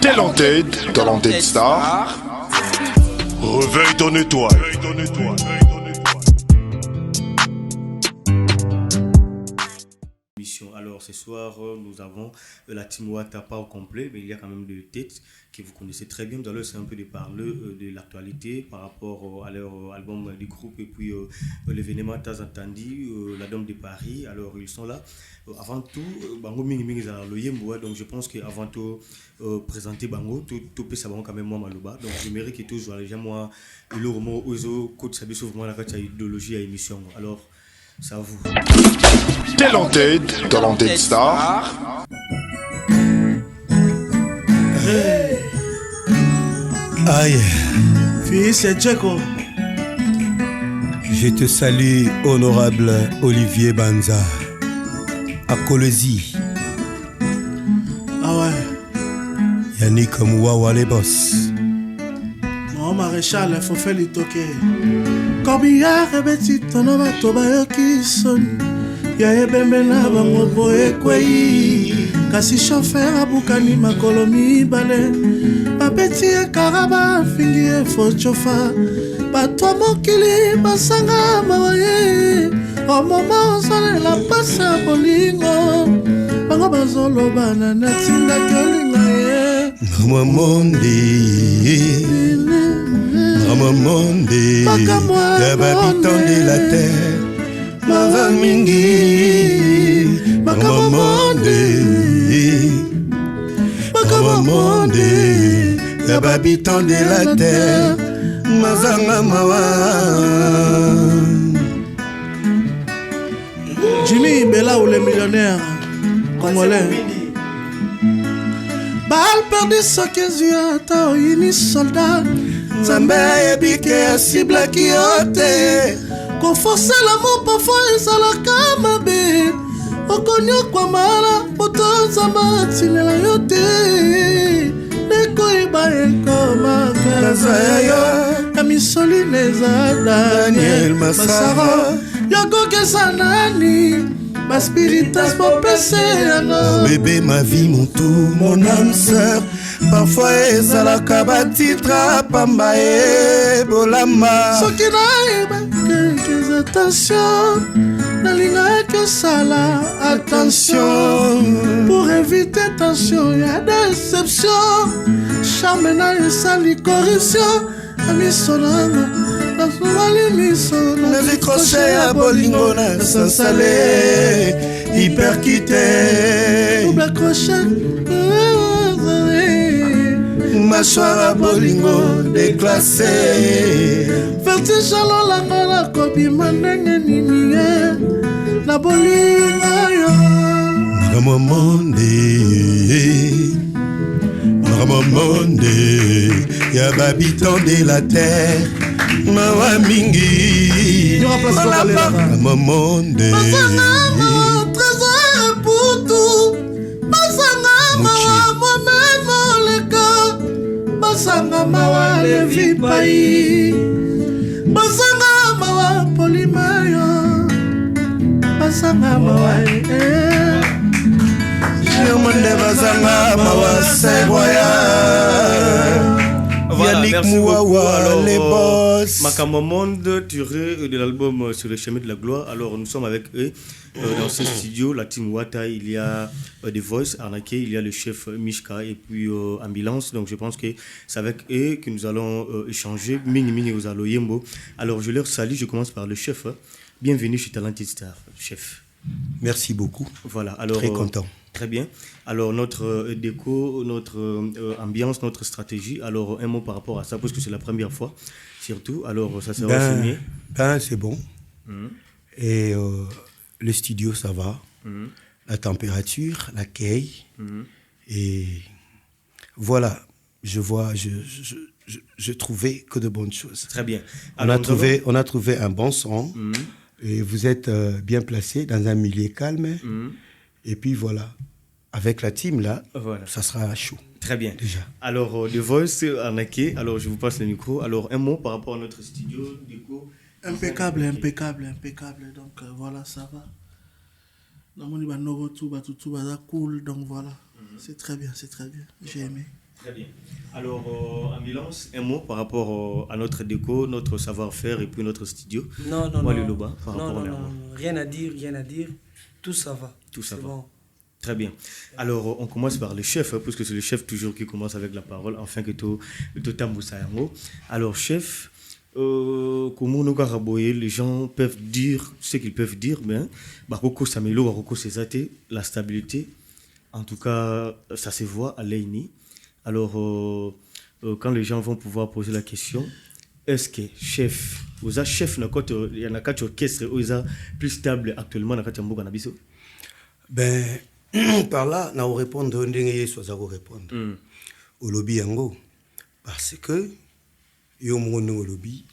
Talented Star. Réveille ton étoile. Alors ce soir, nous avons la team Wata pas au complet, mais il y a quand même deux têtes que vous connaissez très bien. Tout à l'heure, c'est un peu de parler de l'actualité par rapport à leur album du groupe et puis l'événement Taz entendu, la Dame de Paris. Alors ils sont là. Avant tout, Bango Mingi Mingi Zaloyemboa, donc je pense qu'avant tout, présenter Bango, tout peut savoir quand même moi Malouba. Donc j'aimerais que tous les gens, moi, le roman Ozo, coach Sabi Sauvement, la idéologie à émission. Alors, c'est à vous. Talented Star. Hey. Aïe. Fils et Tcheko. Je te salue, honorable Olivier Banza, à Colosi. Ah ouais. Yannick Mouawa les boss. Mon maréchal, il faut faire le toquer. Corbillard et Betty, ton homme a tobayo qui sonne. Ya ebembe na bango boye kwei. Kasi chauffeur abukani makolo mibale. Babeti e karaba fingi e fochofa. Batwa mokili basanga mawaye. O moma osale la pasa bolingo. Bango bazolo bana na tinda kyolinga ye. Mama Monde, habitant de la terre. Mama Mingi, Mama Monde, habitant de la terre. Mazanga Mawa. Jimmy Bella ou les millionnaires congolais. Bal perdu ce que yeux ta ini soldat. Zambé ebike ya cible ki yote. Qu'on force l'amour parfois ezalaka mabe. Okonyo kwa mala poto zamba tinela yote. Neko iba ekoma kaza yo. Kamisoli neza Daniel Masara. Yoko kesa nani. Ma spiritas pour placer mon bébé, ma vie, mon tout, mon âme sœur. Parfois ezalaka batitra pamba e bolama. Soki na quelques attention. Nalinga que ça la attention. Pour éviter tension, y'a déception. Charme na esali corruption. Ami sonanga. Le crochet à bolingo na sansalé. Hyperquité. Double crochet. Mâchoire à bolingo déclassé. Vertige alon langa la kobi mandenge nini na bolinga yo. Mama Monde, y'a habitant de la terre. Mawa Mingi, Mama Monde. Basanga trésor pour tout. Basanga mawa moi-même moleka. Basanga mawa levi pai. Basanga mawa polimayo. Basanga mawa Monde Basanga mawa Sevoya. Voilà, Yannick merci Mouawa, alors, les boss. Makamba Monde, tiré de l'album Sur le chemin de la gloire. Alors, nous sommes avec eux dans ce studio, la team Wata. Il y a The Voice, Arnaque, il y a le chef Mishka et puis Ambulance. Donc, je pense que c'est avec eux que nous allons échanger. Mini Mini Ozalo Yembo. Alors, je leur salue. Je commence par le chef. Bienvenue chez Talented Star, chef. Merci beaucoup. Voilà, alors, très content. Très bien. Alors, notre déco, notre ambiance, notre stratégie. Alors, un mot par rapport à ça, parce que c'est la première fois, surtout. Alors, ça sera signé. C'est bon. Et le studio, ça va. La température, l'accueil. Et voilà, je trouvais que de bonnes choses. Très bien. Alors, on a trouvé un bon son. Et vous êtes bien placé dans un milieu calme. Et puis voilà, avec la team là, voilà. Ça sera chaud. Très bien. Déjà. Alors, The Voice, Arnaque, alors je vous passe le micro. Alors, un mot par rapport à notre studio, déco. Impeccable. Donc voilà, ça va. Cool, donc voilà. C'est très bien. J'ai aimé. Très bien. Alors, Ambulance, un mot par rapport à notre déco, notre savoir-faire et puis notre studio. Non, rien à dire. Tout ça va. Tout ça va. Bon. Très bien. Alors, on commence par le chef, puisque c'est le chef toujours qui commence avec la parole, enfin que tout Tamboussayango. Alors, chef, comment nous garaboyer, les gens peuvent dire ce qu'ils peuvent dire, mais Baroko Samelo, Baroko Césate, la stabilité, en tout cas, ça se voit à l'EINI. Alors, quand les gens vont pouvoir poser la question, est-ce que chef, vous avez chef, il y a un orchestre, vous avez plus stable actuellement dans le Canabiso? Ben, par là, on répond de répondre. Au lobby yango. Parce que, yo mono au lobby,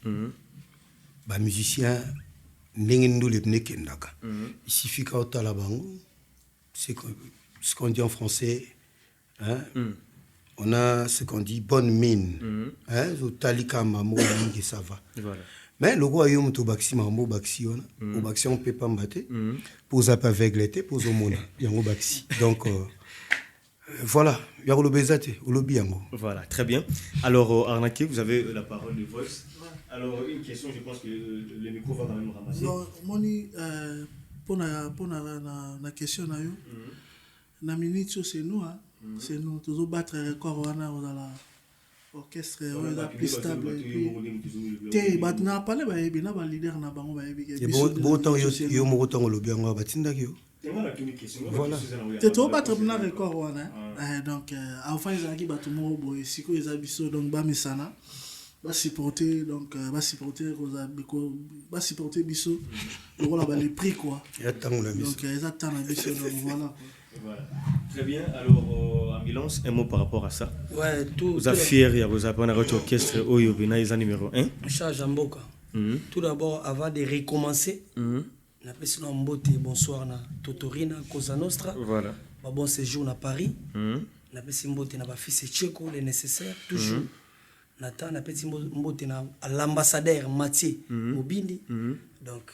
bah musicien, n'engendou les pnekendaka. Il suffit qu'au talabango, c'est ce qu'on dit en français, hein? On a ce qu'on dit bonne mine. Hein? Talika mamo et ça va. Voilà. Mais le royaume to baxi mambo baxi on. Au baxi on peut pas mbatter. Pour zapper avec l'été pour au monde. Yango baxi. Donc voilà, il y a le bezate, au lobby yango. Voilà, très bien. Alors Arnaqué, vous avez la parole de Voice. Alors une question, je pense que le micro va quand même ramasser. Non, moni pour la question na yo. Na minute c'est nous hein. C'est nous toujours battre record wana dans la orchestre la plus stable te batna parler ba ebina ba leader na bango ba ebike bon temps yo mo temps lobby yango batinda yo. Voilà. C'est trop battre na record wana. Donc enfin ils ont qui battu mo boy siko ils abiso donc ba misana va supporter donc va supporter biso donc là les prix quoi. Donc ils attendent biso donc voilà. Voilà. Très bien. Alors, Ambulance, un mot par rapport à ça. Ouais, tout. Vous êtes fiers, vous avez un orchestre Oyo Bina, ils sont numéro 1. Charles Jamboka. Tout d'abord, avant de recommencer, on appelle ça Mbote, bonsoir, na Totorina, Cosa Nostra. Voilà. Bon séjour à Paris. On appelle ça Mbote, na fils Tcheko, les nécessaires, toujours. Nathan, on appelle ça Mbote, na l'ambassadeur Mathieu Mobindi. Donc,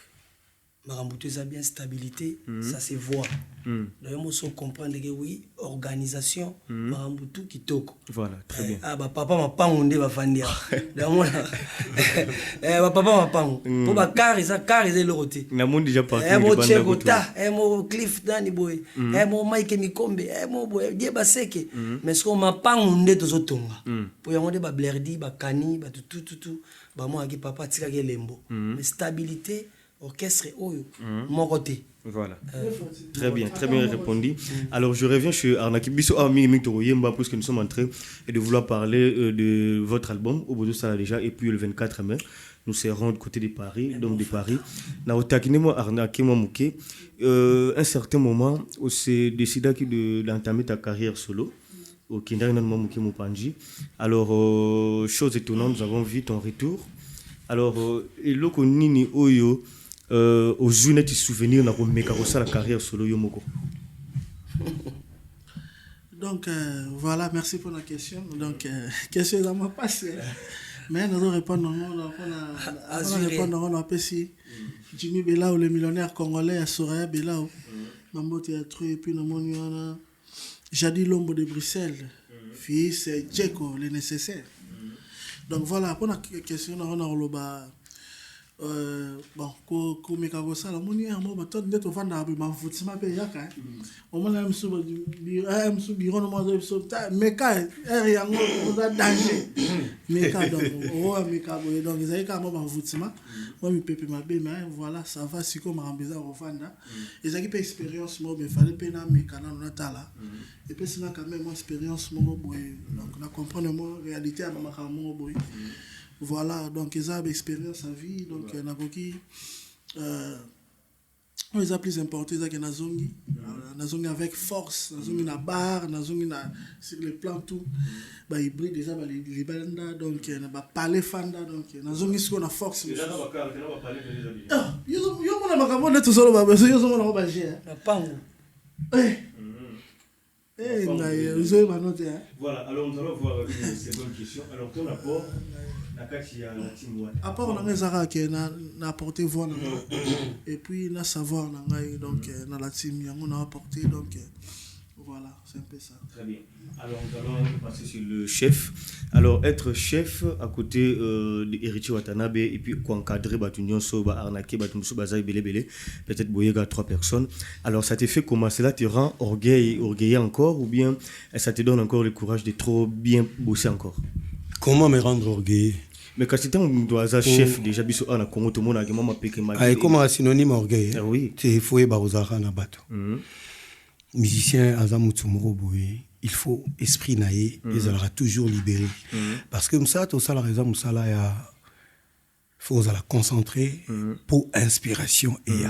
Maramboutou a bien stabilité, ça se voit. D'ailleurs, moi, je comprends que oui, organisation, Maramboutou qui toque. Voilà, très bien. Ah, bah, papa m'a pas ondé, va fandia. D'ailleurs, papa m'a pas ondé. Pour ma carré, le roté. N'a mon déjà parti. Mo Tchegota, mo Cliff Danny Boy, mo Mike Mikombe, mo Boy, Dieba Seke. Mais ce qu'on m'a pas ondé, tous autres tonga. Pour y avoir des blerdi, kani, tout. Bah, moi, papa, tika lembo. Mais stabilité. Orchestre Oyo, mon côté. Voilà. Très bien répondu. Alors je reviens chez Arnaqué Bisso parce que nous sommes en train de vouloir parler de votre album au Bodo Sala déjà et puis le 24 mai nous serons du côté de Paris donc de Paris. Na otakinemo Arnaqué Mouké un certain moment où c'est décidé d'entamer ta carrière solo au Kindari non Mouké Moupanji. Alors chose étonnante, nous avons vu ton retour. Alors et loko nini Oyo aux journées de souvenirs na komeka ko la carrière solo yo moko. Donc voilà, merci pour la question. Donc question ça m'a passé. Mais nous répondons on a pessi Jimmy Belao le millionnaire congolais à Soraya Belao. Mambo théâtre et puis nous moniana Jadi Lombo de Bruxelles. Fils Tcheko les nécessaires. Donc voilà, pour la question on a loba bon ko meka ko sala moni amo bato ndeto vanda ba mfutsima pe yaka o mona msuba biro no mazo so ta meka yango oza danger meka donc o meka bo donc ils ka mo mfutsima moi mi pepe mabe mais voilà ça va si comme ambeza ko vanda ils ont pas expérience mo be fallait pe na meka na natala et puis c'est quand même expérience mo boy donc na comprendre mo réalité à makambo boy. Voilà, donc ils ont expérience à vie, donc il y a qui les a plus importés, ils ont Nazongi avec force, Nazongi na bar, Nazongi na sur le plan tout, bah hybride déjà les bandas, donc il y a parler fanda, donc Nazongi sur la force. Yo mon amakambo de tout solo ba, yo mon amakambo ba gé. Na pango. Voilà, alors nous allons voir une seconde question. Alors ton apport à part on a Zara qui n'a apporté voix et puis na savoir donc dans la team on a apporté donc Voilà, c'est un peu ça. Très bien. Alors, nous allons passer sur le chef. Alors, être chef à côté d'Héritier Watanabe et puis encadrer Batunion Soba, arnaquer Batumso Bazaï Bele, peut-être Boyega 3 personnes. Alors, ça te fait comment? Cela te rend orgueilleux encore ou bien ça te donne encore le courage de trop bien bosser encore? Comment me rendre orgueilleux? Mais quand c'était un chef, déjà, biso a na Congo, tout le monde a vraiment péché mal. Ah, comment un synonyme orgueil? Ah oui. C'est foué barozara na bato. Musicien Azamutsumoro Boye, il faut esprit naïe, ils sera toujours libéré. Parce que ça, tout ça, la raison, Moussala, il faut la concentrer pour inspiration et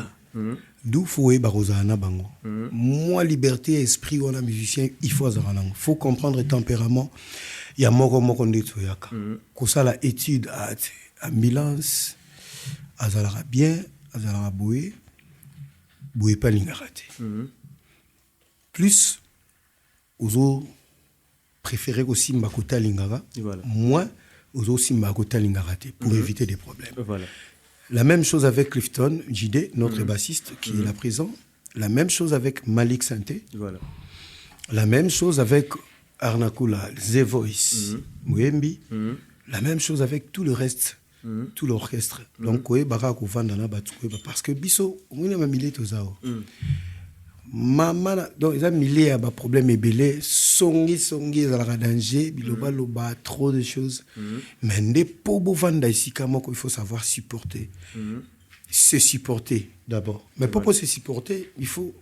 d'où foué barozara na bango. Moi, liberté, esprit, on a musicien, il faut faut comprendre le tempérament. Il y a moko ndetoyaka ko sala étude à Milan azalara bien azalara boye pas lingarate plus ozo préférer aussi mbakota lingara moi ozo simba kota lingarate pour éviter des problèmes. Voilà. La même chose avec Clifton JD, notre bassiste qui est là présent, la même chose avec Malik Santé. Voilà. La même chose avec Arnakula, The Voice, Mwembi, la même chose avec tout le reste, tout l'orchestre. Donc, parce que Bisso, on a milé tout ça. Donc, ils ont milé à un problème ébélé, songi, à la danger, biloba, trop de choses. Mais des pauvres vanda ici, il faut savoir supporter. Se supporter d'abord. Mais pour se supporter, il faut.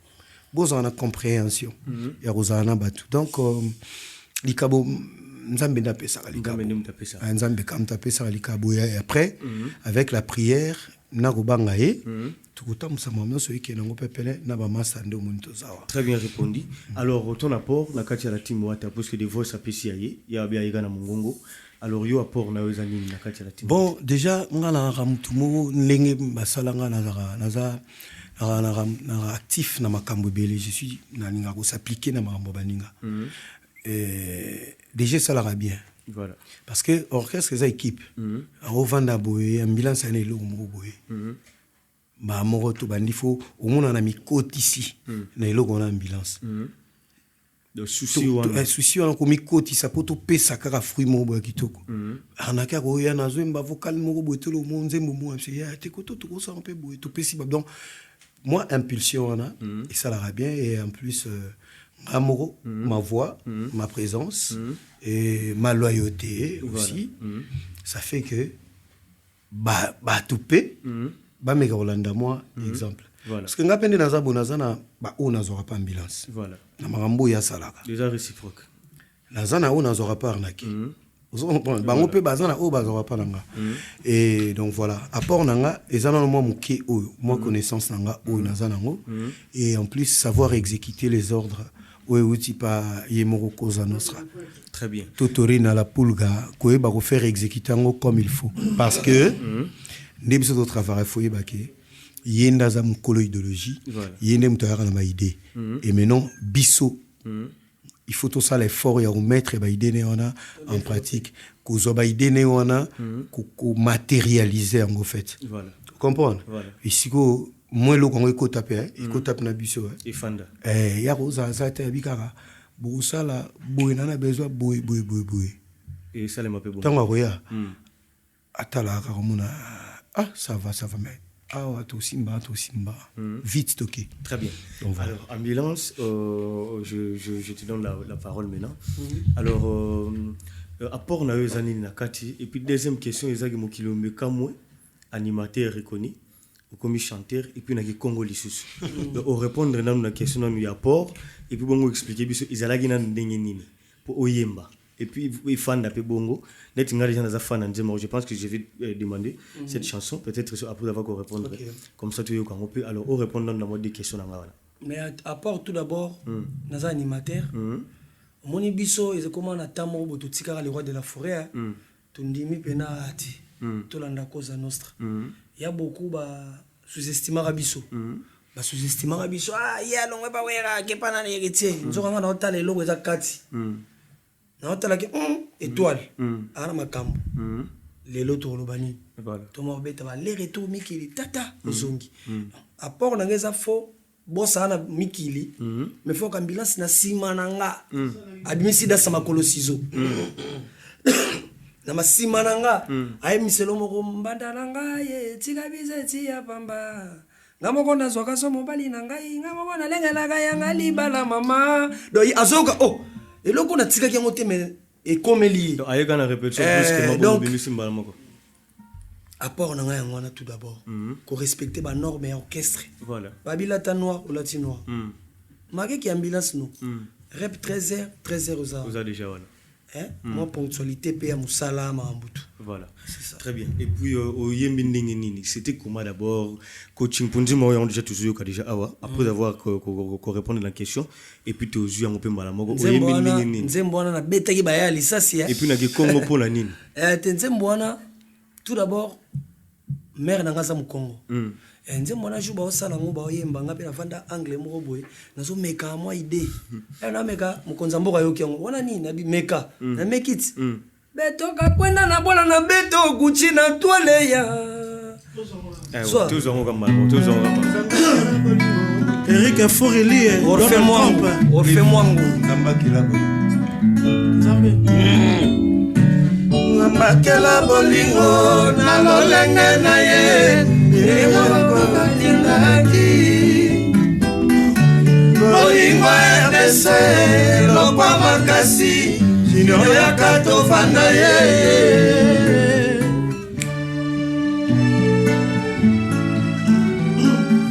Besoin de compréhension. Donc, likabo nzambe na pesa likabo nzambe kam ta pesa likabo et après avec la prière na kobanga e tukuta musama so yake na ngopepele na ba masande omuntu zawa. Très bien répondu. Alors ton apport na kati ya la team wata parce que des voix apesi aye ya bia yiga na mongongo. Alors yo apport na wezani na kati ya la team. Bon déjà ngala ramutumo lenge basalanga naza actif na makambo bele, je suis na ninga ko s'appliquer na makambo baninga. Déjà ça l'ara bien. Voilà. Parce que orchestre c'est équipe. En vanda boye, ambulance ane lo mo boye. Ba moro to bandi fo au monde na mi côte ici. Na lo gona ambulance. De souci wana. Un souci wana ko mi côte ça poto pesa kaka fruit mo boye kitoko. Anaka ko ya na zo mba vocal mo boye to lo mo nzembo mo c'est ya te ko to ko ça un peu boye to pesi donc moi impulsion et ça l'ara bien et en plus amoureux ma voix ma présence et ma loyauté aussi ça fait que ba toupé ba mega Rolanda moi exemple parce que ngapende naza bonazana ba on n'aura pas ambulance voilà na marambo ya salaka déjà réciproque nazana on n'aura pas arnaqué bango pe bazana o bazora pa nanga et donc voilà apport nanga ezana moi muke o moi connaissance nanga o nazana ngo et en plus savoir exécuter les ordres o uti pa yemoro koza nostra. Très bien. Totori na la pulga ko ba ko faire exécuter ngo comme il faut parce que ndebso to travail faut yebake yenda za mukolo idéologie yende mutara na ma idée et maintenant biso il faut tout ça l'effort ya mettre ba idée ne ona en pratique ko zo ba idée ne ona ko matérialiser en fait voilà comprendre ici ko moi lo ko ko taper ko taper na biso et fanda ya ko za ta bikara bo sala bo na besoin bo et ça le mape bon tango ko ya atala ka mona ça va mais tout simba vite stocké. Très bien. Donc, voilà. Alors ambulance je te donne la parole maintenant. Alors apport na ezani na kati et puis deuxième question ezaki mokilo mekamwe animateur reconnu comme chanteur et puis na Congo lisusu. Au répondre na na question na ya apport et puis bongo expliquer biso ezalaki na ndenge nini pour oyemba. Et puis il fan d'appel bongo net ngari jana za fan nzema je pense que je vais demander cette chanson peut-être après avoir répondre comme ça tu yo quand on peut alors au répondre dans mode des questions nga wana mais apport tout d'abord naza animateur moni biso et comment na tamo boto tikara le roi de la forêt tundimi pena ati to landa cause nostra il y a beaucoup ba sous-estimera biso ba sous-estimera biso ya longwe ba wera ke pana na héritier nzoka nga na otale logo za kati na otala ke étoile ana makambo lelo to lobani to mo beta ba les retour mikili tata ozongi apport na ngeza fo bossa na mikili mais faut ambulance na sima nanga admisi da sama kolo sizo na masima nanga ay miselo moko mbanda nanga ye tika bize tia pamba ngamo kona zoka so mobali nanga ngamo bona lengela ga yanga libala mama do azoka oh eloko na tika ki ngote me e komeli donc ayeka na répétition plus que mabo bimisi mbala moko apport nanga yango tout d'abord ko respecter ba normes et orchestre voilà babila ta noir ou latinois maké qui ambulance nous rep 13h aux a déjà voilà moi ponctualité pe ya musala mambutu voilà c'est ça très bien et puis au yembi ndenge nini c'était comment d'abord coaching pour dire moi on déjà toujours ka déjà awa après avoir ko répondre à la question et puis to zu yango pe mbala moko au yembi ndenge nini nzembwana na betaki ba ya lisasi et puis na ke Congo pour la nini nzembwana tout d'abord mère nanga za mukongo nzembwana juba osala ngo ba oyemba ngape na vanda anglais moko boye nazo meka moi idée na meka mukonza mboka yoki yango wana nini na bi meka na make it betoka kwenda na bola na beto guchi na toile ya tous on comme tous on Eric Forili Orfe Mwangu Namba kilabo Makela bolingo na lolenge na ye bolingo RDC lokwa makasi junior ya kato fanda ye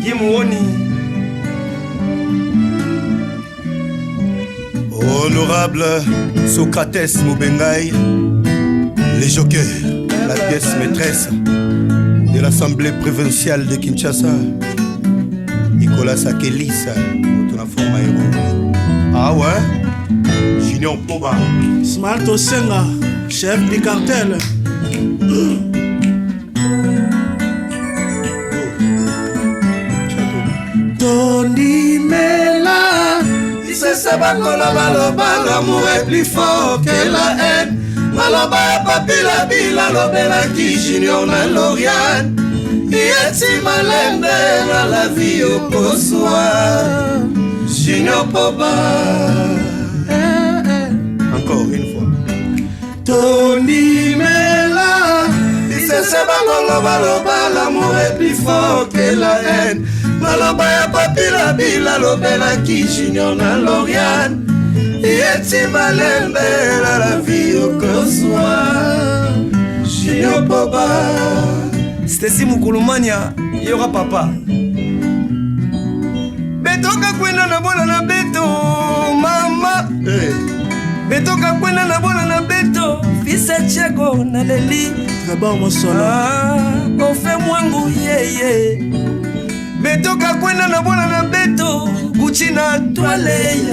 Gimuoni Honorable Socrates Mobengai, les jokers, la pièce maîtresse de l'Assemblée provinciale de Kinshasa, Nicolas Sakelisa, ton forme héros. Ah ouais? Junior Poba. Smart Osenga, chef du cartel. Tony Mela, il se l'amour est plus fort que la haine. Maloba papila bila lobela ki junior na Loriane Yeti malembe na la vie au posoir Junior Poba Encore une fois Tony Mela Dise se baloba l'amour est plus fort que la haine Maloba papila bila lobela ki junior na Loriane Yeti malembe la vie au soir Junior Poba Stacy Mukulumania Yora papa Betoka kwenda na bola na beto mama Betoka kwenda na bola na beto Fils Cheko na Leli Très bon mon solo Orfe Mwangu yeye Betoka kwenda na bola na beto Gucci na toile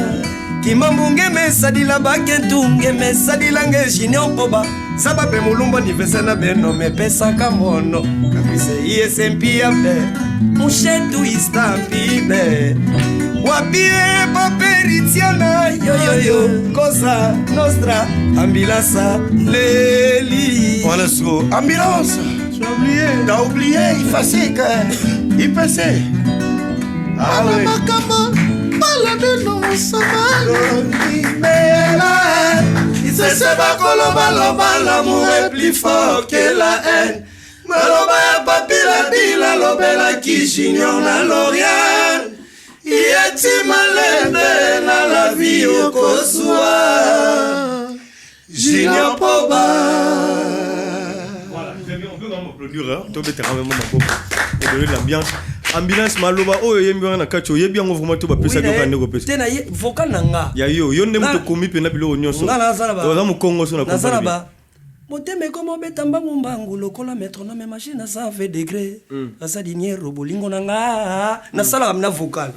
Kimambunge mesadila bakentunge mesadila nge Junior Poba Saba pe mulumba nivese na beno mepesa kamono Kapise iye sempi ya be Mushetu istampi be Wapie paperitiana Yo Cosa Nostra Ambulance Leli Voilà so ambulance. Tu as oublié T'as oublié, il passait que il passait. Ah ouais. C'est l'amour est plus fort que la haine. Maloba ya papila bila lobela ki junior na Loriane. Yeti malembe na la vie au soir Junior Poba. Voilà, très bien, on peut quand même applaudir, tu peux quand même pour donner de l'ambiance. Ambulance maloba oyo yembi wana kacho yebi yango vraiment to ba pesa to ka ndeko pesa tena ye vocal nanga ya yo ndemo to komi pe na biloko nyonso ngala zalaba oza mu Congo so na kompa zalaba moteme komo betamba mumbangu lokola métronome machine à 120 degrés asa dinier robolingo nanga na sala amna vocal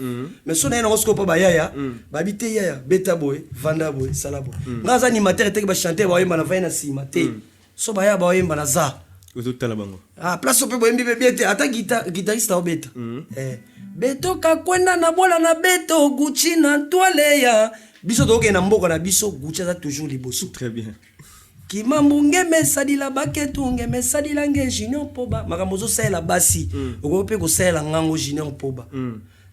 mais so na ngosko pa bayaya babite yaya beta boy vanda boy sala boy ngaza animateur te ba chanter ba yemba na vaina sima te so baya ba yemba na za ozotala bango place ope boyembi bebiete ata guitariste obeta betoka kwenda na bola na beto Gucci na toile ya biso toke na mboka na biso Gucci za toujours liboso. Très bien. Kimambunge mesadila baketunge mesadila nge Junior Poba makambo zo sala basi okope ko sala ngango Junior Poba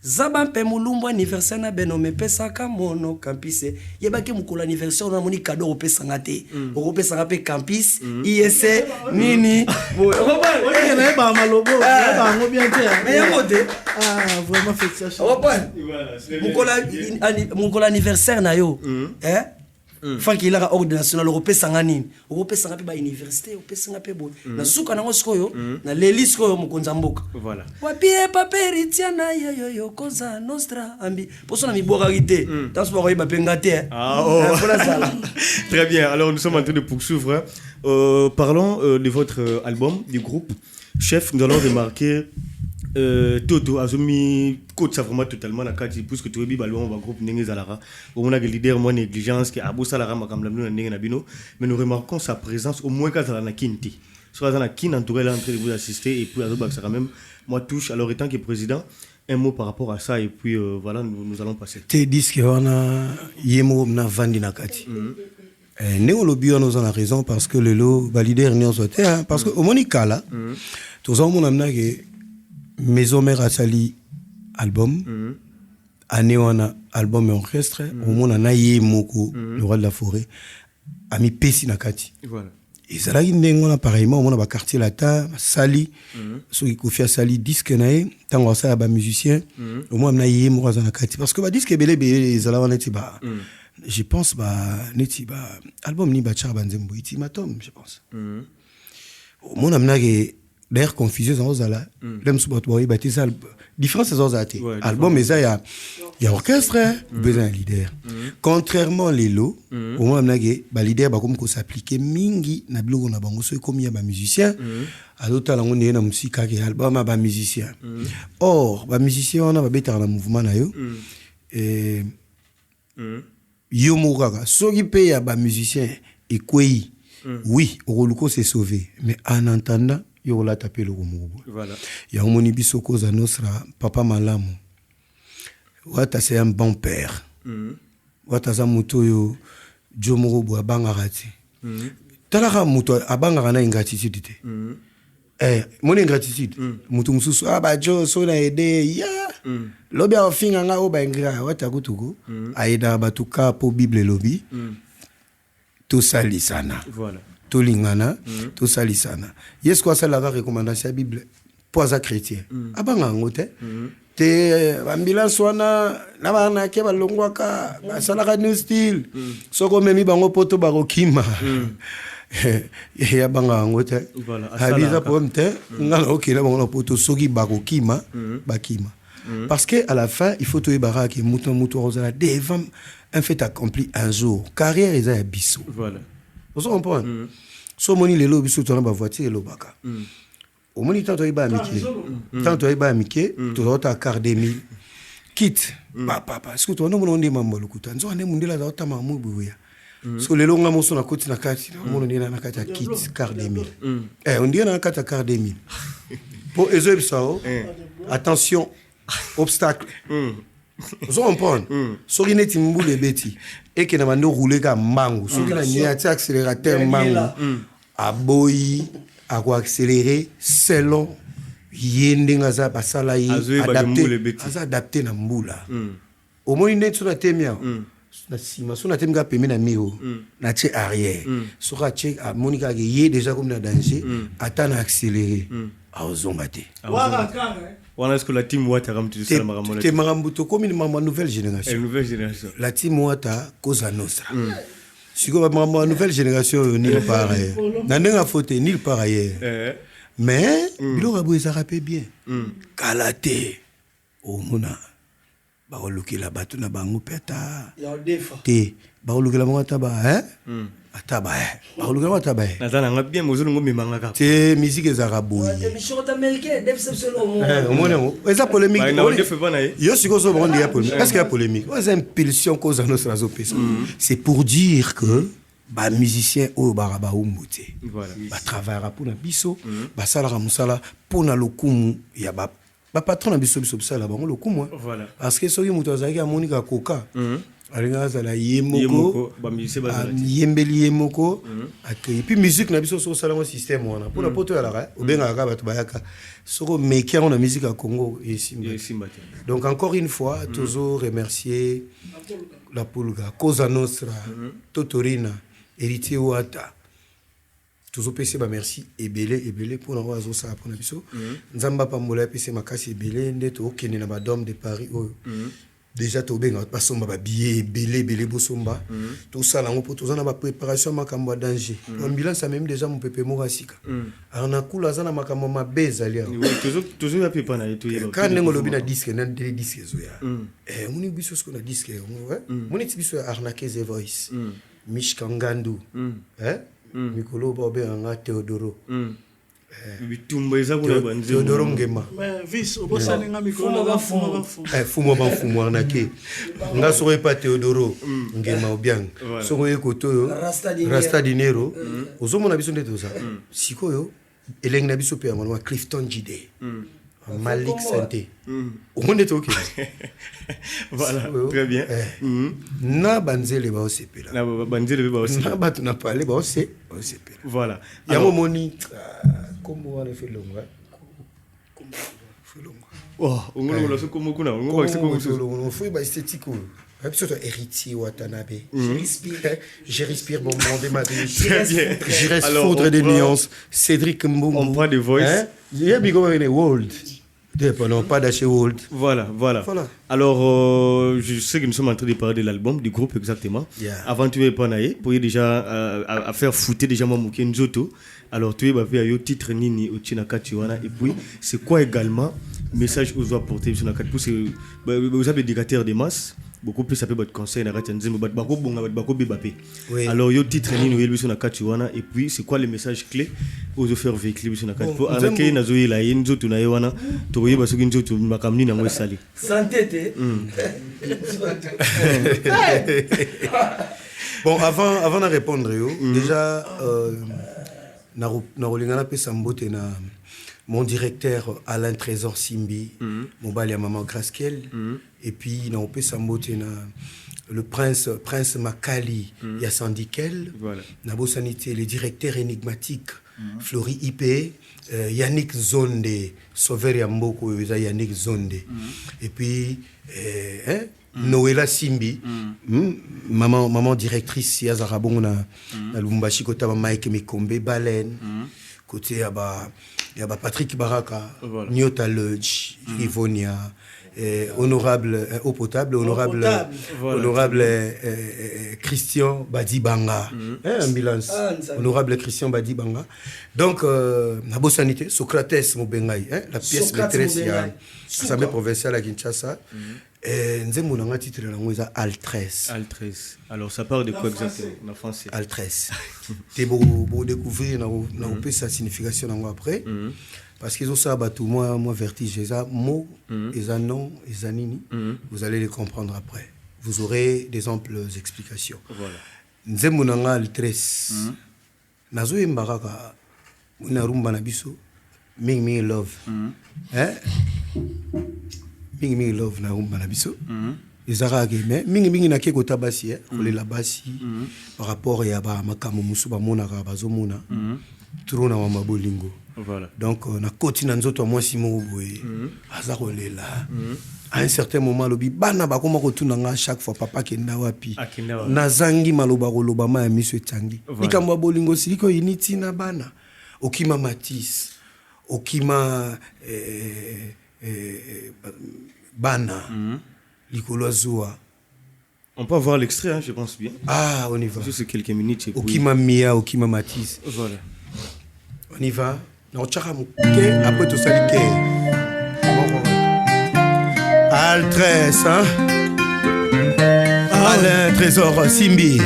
Zaba mpe mulumbu anniversaire na beno mepesaka mono campus. Yebaki mukolo anniversaire na moni cadeau opesanga te. Opesanga pe campus, ISC nini. Ouais, na ba malobo, ba ngo bien te. Mais yangote. Ah, vraiment félicitations. Mukolo anniversaire na yo. Faki ilaka ordre national opesanga nini. Opesanga pe ba université, opesanga pe bo. Na suka nango sikoyo, na leli sikoyo mukonza mboka. Voilà. Wapie paperi tiana yo koza nostra ambi. Poso na miboka rité. Dans ba koyeba penga te. Ah oh. Très bien. Alors nous sommes en train de poursuivre. Parlons de votre album du groupe Chef. Nous allons remarquer Toto Azumi coach ça vraiment totalement la carte puisque tu es bibalo on va groupe Ndenge Zalara on a que leader moins négligence qui a beau Salara makamlamno Ndenge Nabino mais nous remarquons sa présence au moins quand na Kinti soit dans la Kin entouré là en train de vous assister et puis Azobak ça quand même moi touche alors étant que président un mot par rapport à ça et puis voilà nous allons passer te disque on a yemo na vandi na kati Néo lobby nous en a raison parce que le lot leader n'y en soit parce que au Monica là tous en mon amna que Maison Mère a sali album, année on a album et orchestre, au monde on a Yemoko, le roi de la forêt, a mis Pessi Nakati. Voilà. Et ça là il n'est pas pareillement, on a ba quartier latin, sali, ceux qui confient à sali disque nae, tant on ça ba musicien, au moins on a Yemoko Nakati parce que ba disque belé belé, ça là on est ba, je pense ba neti ba album ni ba charbanzembo iti matom, je pense. Au monde on a d'ailleurs confusion dans Ozala l'aime sous boîte boy bâti ça différence c'est Ozala album mais ça il y a orchestre besoin leader contrairement les lots au moins nagé ba leader ba comme ko s'appliquer mingi na blogo na bango so comme il y a ba musicien à l'autre là on est na musique qui album ba musicien or ba musicien on a ba beta na mouvement na yo et yo mouraga so qui paye ba musicien et quoi oui Oroluko s'est sauvé mais en entendant yo la taper le gomugo voilà ya moni biso koza nostra papa malamu wata c'est un bon père wata za muto yo jomoro bo abangarati talaka muto abangara na ingratitude te moni ingratitude muto mususu aba jo so na aide ya lobi a finga nga o ba ngira wata kutuko aida batuka po bible lobi to salisana voilà tolingana to salisana yes quoi ça la recommandation bible pour za chrétien abanga ngote te ambulance wana na bana ke balongwaka basala new style soko memi bango poto barokima ya banga ngote habiza pomte ngala okela bango poto soki barokima bakima parce que à la fin il faut to ibara ke muto rozala devant un fait accompli un jour carrière est à biso voilà vous comprenez so moni lelo biso tona ba voiture lo baka au moni tanto iba amike to ta car 2000 kit papa parce que to no mono ndima mbolukuta nzo ane mundela za otama mubuya so lelo nga moso na koti na kati mono ndina na kati kit car 2000 on dit na kati car 2000 pour ezo bisao attention obstacle vous comprenez so ineti mbule beti et que na mando rouler ka mango so na ni accélérateur mango a boy a ko accélérer selon yendenga za basala yi adapté na mbula au moins net sur la temia na sima so na temga pemi na miro na che arrière so ka che a monika ke yé déjà comme na danger attendre accélérer a ozongate on a ce que la team Wata ramtu ça maramona te marambuto comme une nouvelle génération la team Wata Cosa Nostra si ko ma nouvelle génération nulle part na ndenga faute nulle part ailleurs mais lo rabo ça rappelle bien kalate o mona ba olukila batu na bango peta ya defa te ba olukila mo taba ataba ba olukila taba nazana ngabien mozulu ngombe mangaka te musique ezaraboui te short américain def selo mo mona eza polémique yo siko so bon dia polémique est-ce qu'il y a polémique aux impulsions cause à notre réseau c'est pour dire que ba musicien o baraba umbuté voilà ba travaillera pour na biso ba salara musala pour na lokumu ya ba patron na biso ça là bango lokumu voilà parce que soki muto azaki a monika coca alinga zala yemoko yembeli yemoko et puis musique na biso so sala mo système wana pour la poto ya la obenga ka batu bayaka soko mekia on a musique à Congo et Simba. Donc encore une fois toujours remercier la Pulga Cosa Nostra Totorina Héritier Ouata toujours pese ba merci ebele pour na zo ça pour na biso nzamba pambola pese makasi ebele ndeto okene na ba dom de Paris déjà to benga pasomba ba billet belé bosomba tout ça là on peut tout ça na ba préparation makambo danger ambulance a même déjà mon pépé morasika arna kula za na makambo mabeza lia toujours ya pepa na eto yelo quand nengo lobi na disque na disque zo ya muni biso ce qu'on a disque muni tibiso arnaquer the voice mishkangandu mikolo ba benga Teodoro bitumba eza kuna banzi Teodoro Ngema vis obosalinga mikolo fumo arnaquer nga soko pa Teodoro Ngema obiang soko ekoto Rasta Dinero ozomona biso ndeto za sikoyo elengi na biso pe ngoma Clifton Jide Malik Santé on est OK voilà très bien na banzele ba osepela na banzele ba osepela na batu na parler ba osepela voilà yango moni comment on fait longa oh on ngolo so comme kuna on va c'est comme ça on fait ba esthétique absolument héritier Watanabe je respire bon démarrer je reste foudre des nuances Cédric Mbongo on prend des voices il y a bigo in world non pas d'acheter world voilà alors je sais que nous sommes en train de parler de l'album du groupe exactement avant tu es pas naé pour déjà à faire fouter déjà mon Nzoto. Alors tu es bavé yo titre nini au Chinakati wana et puis c'est quoi également message aux apporter sur Chinakati pour vous avez éducateur des masses beaucoup plus ça peut être conseil na kati nzembo bat bako bonga bat bako bebapé alors yo titre nini yo sur Chinakati wana et puis c'est quoi les messages clés aux faire véhiculer sur Chinakati pour arnaquer na zoyi la Nzoto na wana to boye ba soki Nzoto makamni na ngo sali santé té bon avant de répondre déjà na rolingana pe sambote na mon directeur Alain Trésor Simbi mon bali à maman Graskel et puis na pe sambote na le prince Makali ya Sandikel voilà na bo sanité le directeur énigmatique Flori IP Yannick Zonde Sauveur ya Mboko Yannick Zonde et puis Noëlla Simbi maman directrice ya Zarabongo na Lumbashi kota ba Mike Mikombe Baleine côté ya ba Patrick Baraka Nyota Lodge Ivonia honorable eau potable honorable Christian Badibanga ambulance honorable Christian Badibanga donc na bosanité Socrates Mobengai la pièce maîtresse ya Assemblée provinciale à Kinshasa nzembo na titre na ngoza Altres. Alors ça parle de quoi exactement en français? Altres. T'es beau découvrir na opé sa signification na après parce qu'ils ont ça tout moi vertige ça mot et un nom et nini vous allez les comprendre après. Vous aurez des amples explications. Voilà. Nzembo na Altres. Nazo embaraka na rumba na biso me love. Mingi love na rumba na biso ezara mais mingi na keko tabasi kolela basi par rapport ya ba makamo musu ba mona ka bazomona trop na mama bolingo voilà donc na koti na nzoto moi simo boye aza kolela à un certain moment lobi bana ba koma kotuna nga chaque fois papa kenda wapi na zangi maloba koloba ma ya miso etangi likambo bolingo siliko initi na bana okima Matisse okima Bana, Likolo Zoa. On peut avoir l'extrait, hein, je pense bien. Ah, on y va. Juste quelques minutes. Okima Mia, Okima Matisse. Voilà. On y va. Non, après tout ça, Altres, hein? Alain Trésor Simbi.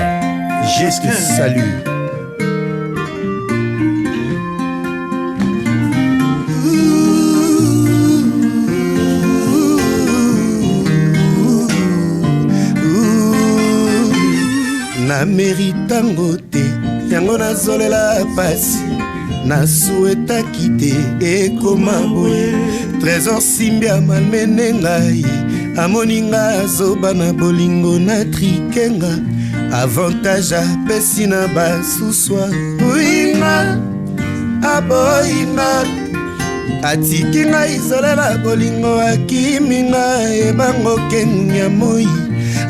Geste salut. Na méritango te yango nazolela pasi nasuetaki te ekoma boye Trésor Simbi amalmene ngai amoninga zoba na bolingo na trikenga avantage apesi na basuswa uyinga aboyinga atiki ngai izolela bolingo akiminga ebango kengunya moi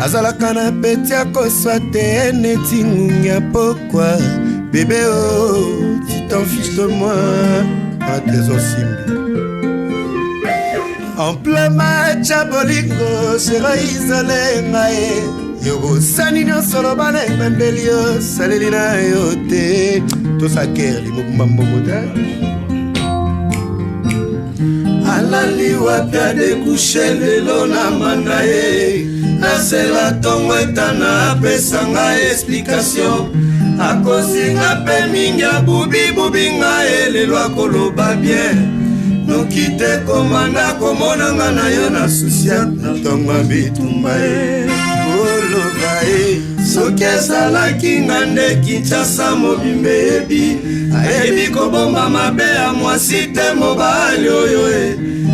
azalaka na peti akoswa te neti ngunya pokwa bébé oh tu t'en fiches de moi un trésor simbi en plein match à bolingo sera isolé ngai yobosani nyonso loba na ebandeli yo saleli na yo te tosakere limobumba mbomoda alali wapi adekushe lelo na manda ye nasela ntongo etana apesanga explikation akosinga mpe mingi abubibubi ngai lelo akoloba bien noki te komanda komonanga na yo na susia na ntongo bitumba ye oloba ye soki ezalaki nga nde kinshasa mobimba eyebi ayebi kobomba mabe ya mwasi te mobali oyo e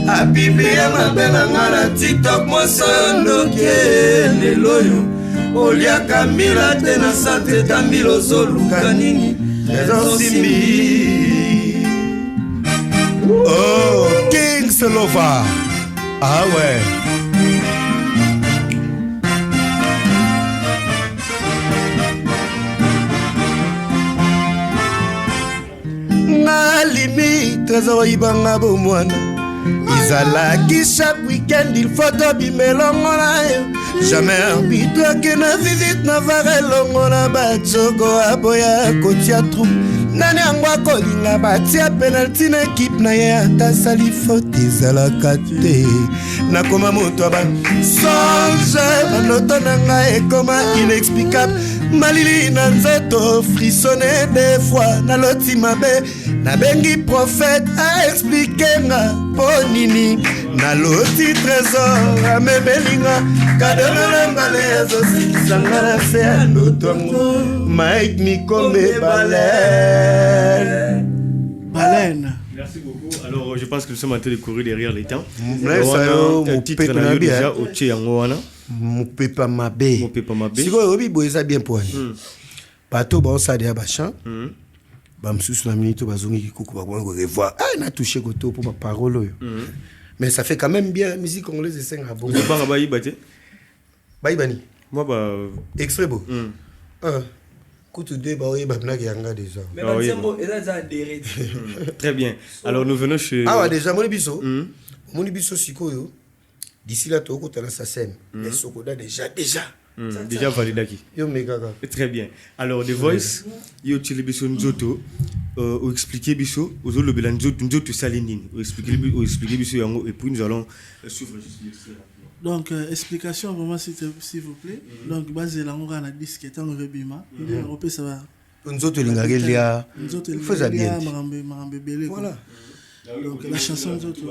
apiblie mabe na nga na tiktok mwasi oyo ndoki lelo oyo oliaka mbila te na sante tambila ozoluka nini ezosimbi oh King Selova ah ouais nalimi trésor ibanga bomwana izalaki chaque week-end il faut tobimelongo na yo jamais arbitwake na visite na vare elongo na batsogo aboya kotia trou nani yango akolinga batia penalti na ekipe na ye ata sali faute ezalaka te nakoma moto aba songe bandoto na ngai ekoma inexplicable malili na nzoto frissonne des fois naloti mabe nabengi prophète aexplike nga mpo nini naloti trésor amebelinga kadonana mbale ezosikisanga na se ya ndotongo Mike Mikome Baleine. Merci beaucoup. Alors, je pense que nous sommes en train de courir derrière les temps. Mon titre là, déjà au Tchéangoana. Mon pépa mabé. Mon pépa mabé. Si vous avez boisa bien poigné. Bateau ba ça de bachan. Bam sous la minute bazongi kikuku ba revoir. Ah, na touché goto pour ma parole. Mais ça fait quand même bien musique congolaise et 5 à bon. Ba ba yibate. Ba yibani. Moi ba extrait beau. Très bien. Alors nous venons chez. Ah ouais, déjà, mon biso. Mon biso sikoyo. D'ici là, tu as la SACEM. Mais Sokoda déjà. Déjà validé qui. Yo méga. Très bien. Alors The Voice, yo tili biso nzoto. Ou expliquer biso, aux autres le bilan nzoto salinine. Ou expliquer biso yango et puis nous allons suivre juste. Donc, explication vraiment s'il vous plaît. Donc, basé là, on a un disque qui est en rebima. On ça va. Nous autres, les gars, faisons bien. Voilà. Donc, la chanson nous autres.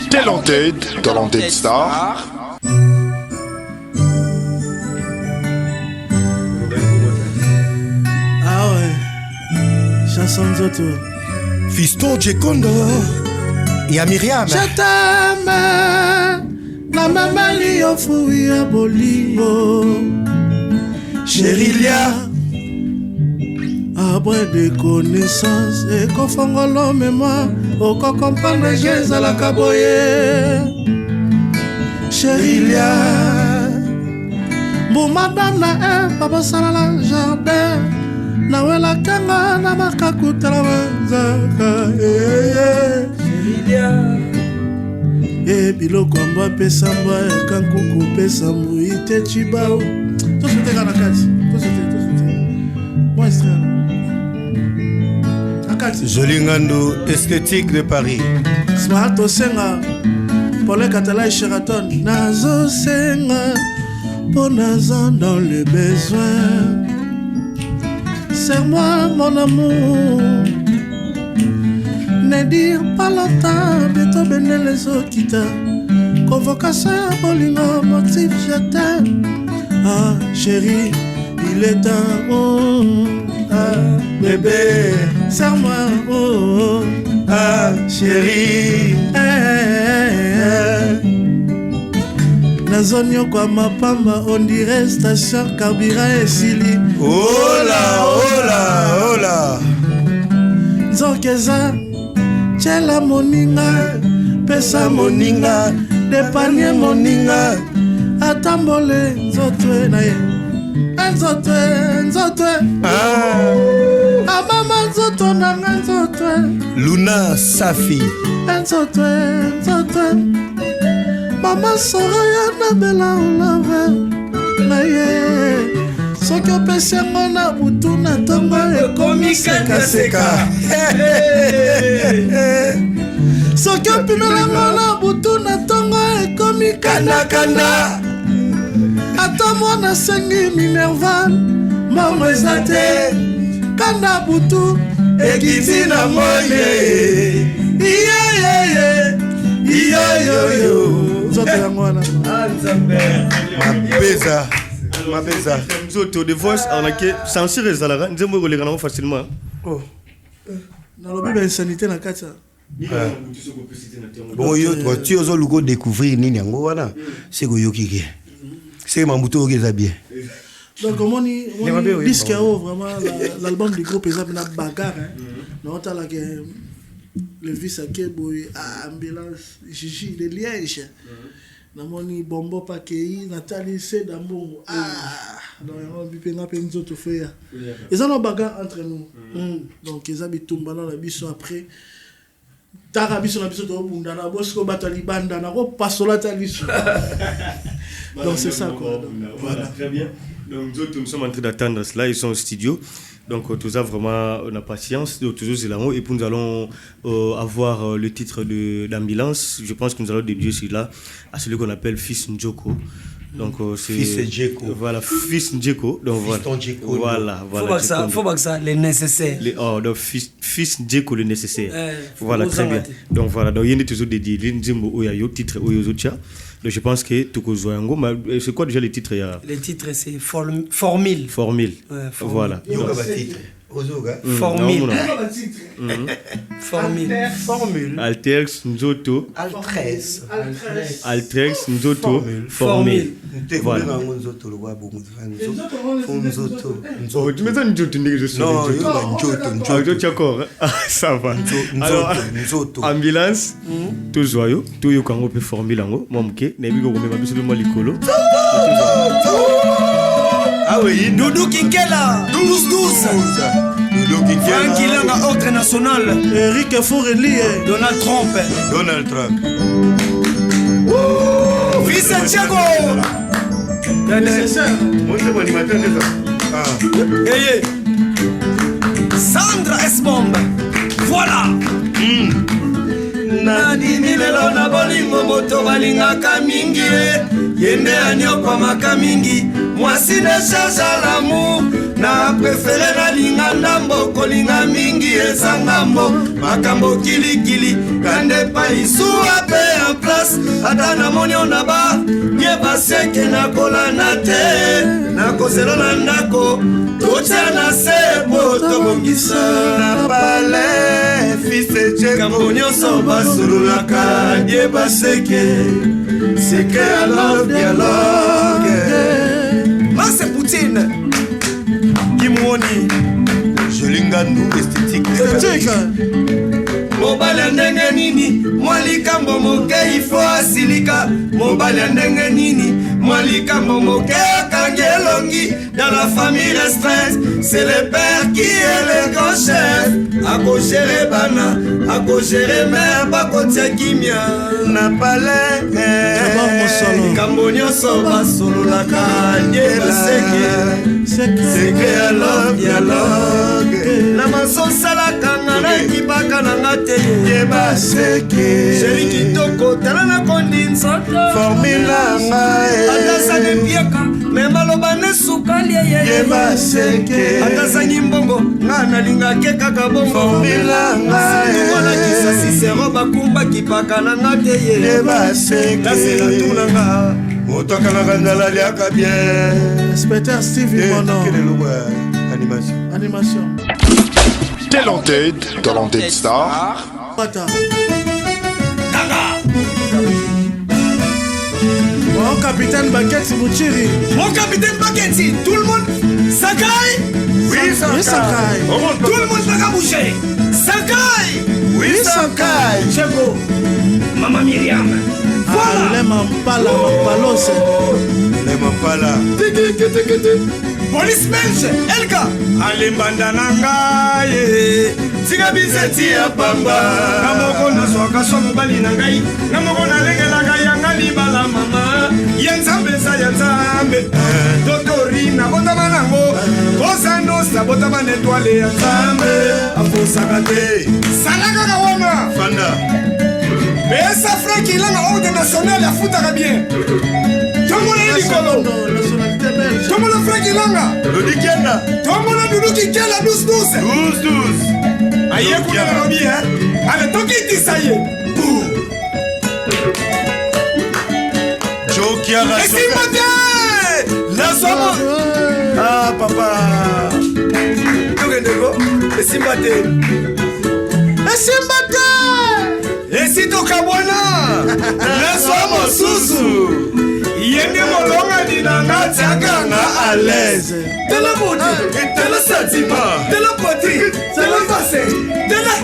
Talented Star. Ah ouais. Chanson nous autres. Fiston Djekondo. Il y a Myriam. Je t'aime. Na mamali yo fui ya bolingo Chérilia après des connaissances et confongolo mémoire au comprendre j'ai la kaboye Chérilia bon madame na papa sala la jardin na wela kanga na makakuta la zaka Chérilia et biloko amba pesa mba kankuku pesa muite chibao to sote kana kati to sote moi extrait akati Joli Ngando esthétique de Paris smart osenga pour le Catalan Sheraton nazo senga pour nazo dans le besoin serre-moi mon amour ne dire pas longtemps, bientôt béné les autres quitte. Convocation, bolingo, motif, je t'aime. Ah, chérie, il est temps. Oh, ah, bébé, serre-moi. Oh, ah, chérie. nazonyokwa mapamba on dirait station carburant esili ola nzokeza chela moninga pesa moninga depanie moninga atambole nzotwe na ye nzotwe amama nzoto nanga nzotwe Luna Safi nzotwe mama soro ya nabela olave na ye soki opesi yango na butu na ntongo ekomi sekaseka soki opimela yango na butu na ntongo ekomi kandakanda ata mwana asengi minerval mbongo eza te kanda butu ekiti na moye iyoyoyo nzoto yango wana mapeza nzoto de voice arnaqué censure ezalaka nzembo ekoleka nango facilement nalobi bainsanité na kati bongo yo ti ozoluka odécouvrir nini yango wana seke oyoki ke seke mambuto oyoki eza bien donc omoni disque yao vraiment l'album du groupe eza mpena bagarre naotalaka le vice akeboye ambulance Gigi de Liège namoni bombo pakei natali seda mbongo donc yango bipenga mpe nzoto feya eza na bagarre entre nous donc eza bitumbana na biso après taka biso na biso tobundana bosiko bato libanda nakopasola ta liso donc c'est ça quoi voilà très bien donc nous sommes en train d'attendre cela ils sont au studio donc tout ça vraiment on a patience toujours c'est là et puis nous allons avoir le titre d'ambulance je pense que nous allons dédier celui-là à celui qu'on appelle Fils Njoko. Donc c'est Fils Njeko. Voilà, Fils Njeko. Donc voilà. Faut pas que ça les nécessaires. Donc Fils Njeko le nécessaire. Voilà très bien. Donc voilà, donc il y a toujours dédié l'indimbo oyayo titre oyozocha. Donc je pense que Tokozoyango, c'est quoi déjà les titres? Les titres c'est formule. Voilà. Formule. Alterx Nzoto. Alterx Nzoto. Formule. Voilà. Tu mets un Nzoto d'accord. Ça va. Alors, ambulance, tout joyeux, tout yokango pe formule ango, momke, nebi go me mabiso mo likolo. Ah oui, Doudou Kinkela, 12-12. Doudou Kinkela. Francky Langa, ordre national. Eric Forelli. Donald Trump. Fils Thiago. Sandra S-Bomb. Voilà. Nadimi lelo na bolingo moto balingaka mingi yende anyokwamaka mingi mwasi ne cherche l'amour na préféré nalinga ndambo kolinga mingi eza ngambo makambo kilikili kande paisu ape en place ata namoni onaba ye baseke nakolana te nakozela na ndako totia na se po tobongisa na pale fils Kambo nyonso basololaka ye baseke seke ya love dialogue Mase Poutine Kimwoni Jolingandu esthétique mobali ya ndenge nini mwalikambo moke ifo asilika mobali ya ndenge nini mwalikambo moke akangi elongi dans la famille restreinte c'est le père qui est le grand chef akogere bana akogere mère bakotia kimia na palais kambo nyonso basololaka ye baseke seke ya love dialogue na masosalaka nga na kibaka na nga te yeba seke sheri kitoko tala na kondinsa formula ngai atazangi piaka me maloba ne sukali yeba seke atazangi mbongo nga nalingake kaka bongo formula ngai tukolakisa sisero bakumba kipaka na nga te yeba seke nasela tuna nga moto akalaka nzala liaka bien inspecteur Stevie Mono animation Talented Star. Mon capitaine Baketi Mouchiri. Mon capitaine Baketi, tout le monde. Sakai. Oui, Sakai. Tout le monde va bouger. Sakai. Oui, Sakai. Chego. Maman Myriam. Voilà. Les Mampala, Mampalos. Les Mampala. Police belge, Elga. Ale bandananga ye tika biseti ya pamba namoko na swaka so mobali na ngai namoko na lengelaka yanga libala mama ya nzambe sa ya nzambe totori na botama nango kosano sa botama na étoile ya nzambe afosaka te salaka ka wana Fanda. pesa fraki langa ordre national afutaka bien tomola likolo tomola fraki langa Lodikienda. tomola duduki kela 12-12 aye kuna na lobi ale toki tisaye Jokia esimba te La somo. Ah papa. tokendeko esimba te Esimba te. esitoka bwana Leso mosusu. yende molonga dinanga tiakanga À l'aise. tela bodi tela satima tela poti tela vase tela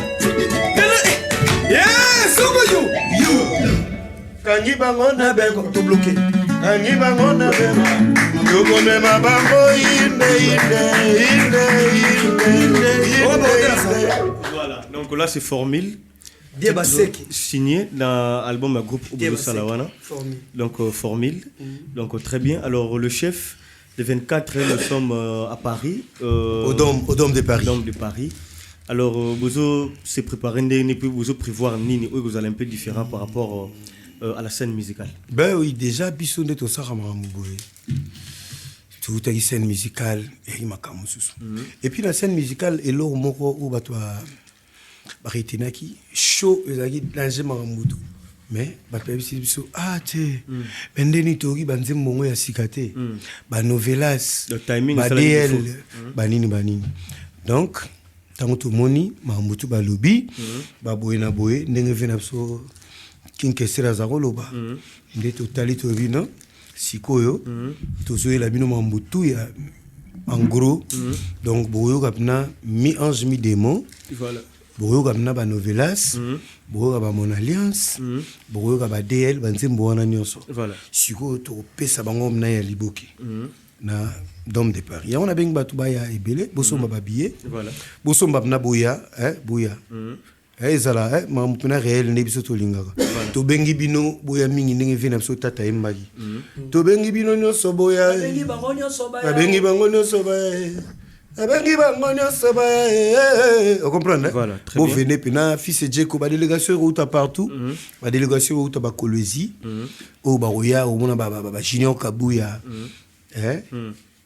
sokoyo Kangi bango na beko. to bloqué Kangi bango na beko. Yokome mabango inde. Voilà, donc là c'est Formule. Bien Baseki. Signé dans l'album à groupe Oubou Salawana. Donc Formule. Donc très bien. Alors le chef, le 24, nous sommes à Paris. Au Dôme de Paris. Dôme de Paris. Alors Bozo s'est préparé, ne peut Bozo prévoir ni vous allez un peu différent par rapport à la scène musicale. Ben oui, déjà, bisous de tout ça, tout est scène musicale et puis la scène musicale est l'eau moko ou batwa baritinaki show ezaki danger maramutu mais batwa biso ah te bendeni togi banze mongo ya sikate ba novelas ba DL banini donc tango to moni maramutu ba lobi ba boyena boye ndenge vena so kinkesera za koloba nde totali to bino sikoyo tozoyela bino mambutu ya en gros donc boyo kapna mi ange mi démon Voilà. boyo kapna ba novelas boyo ba mon alliance boyo ba DL banzembo wana nyonso Voilà. sikoyo to pesa bango na ya liboki na Dôme de Paris ya on a beng batu ba ya ebele bosomba ba billet Voilà. bosomba na boya boya ezala mamupuna réel ne biso tolingaka to bengi bino boya mingi ndenge vena biso tata embaki to bengi bino nyonso boya Bengi bango nyonso baya. abengi bango nyonso baya abengi bango nyonso baya on comprend Voilà, très bon bien. venez pena fils Djeko ba délégation route partout ba délégation route ba Kolwezi o ba roya o mona ba junior Kabuya